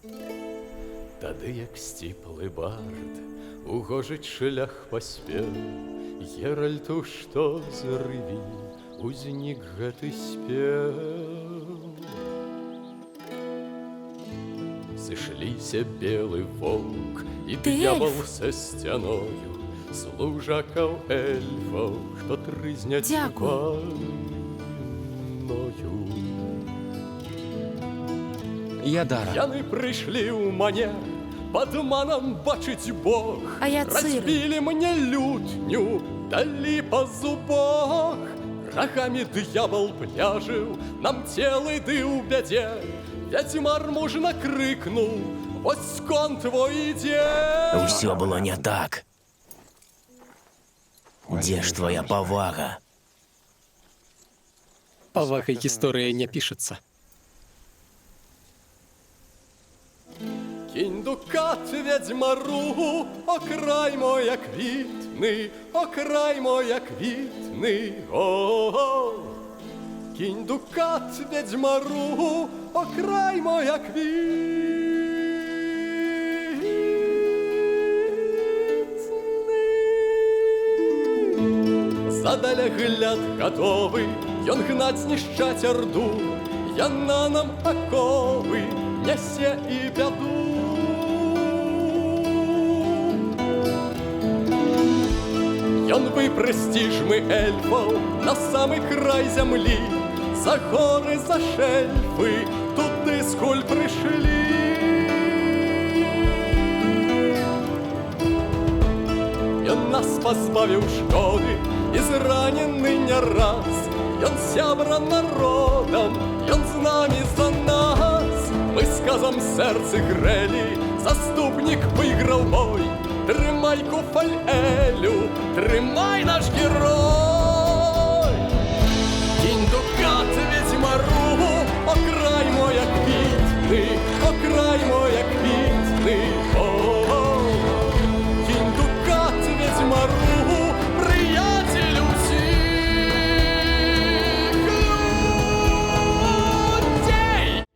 Тады як сціплы бард угожыць шлях паспеў, Геральту што зрыві узнік гэты спеў. Сышліся белы воўк і д'ябал са сцяною, служакаў эльфаў, што трызняць вайною. Ядара. Яны прыйшлі ў мане, пад манам бачыць Бог. А я цыры. Разбілі мне лютню, далі па зубах. Рагамі д'ябал пляжыў, нам целы ды ў бядзе. Вядзьмар мужна крыкнуў: «Вось кон твой ідзе!» Усё было не так. Дзе ж твоя павага? Павагай гісторыя не пішацца. Кінь дукат вядзьмару, окрай моя квітны, окрай моя квітны, о-о-о. Кінь дукат вядзьмару, окрай моя квітны. Задаля гляд гатовы, ён гнаць знішчаць арду, яна нам аковы нясе і бяду. Ён выпрасціж мы эльфаў на самы край зямлі, за горы, за шэльфы, туды скуль прышлі. Ён нас пазбавіў шкоды і зранены не раз. Ён сябра народам, ён з намі за нас. Мы сказам сэрцы грэлі, заступнік выйграў бой. Трымай куфаль Элю, трымай наш герой.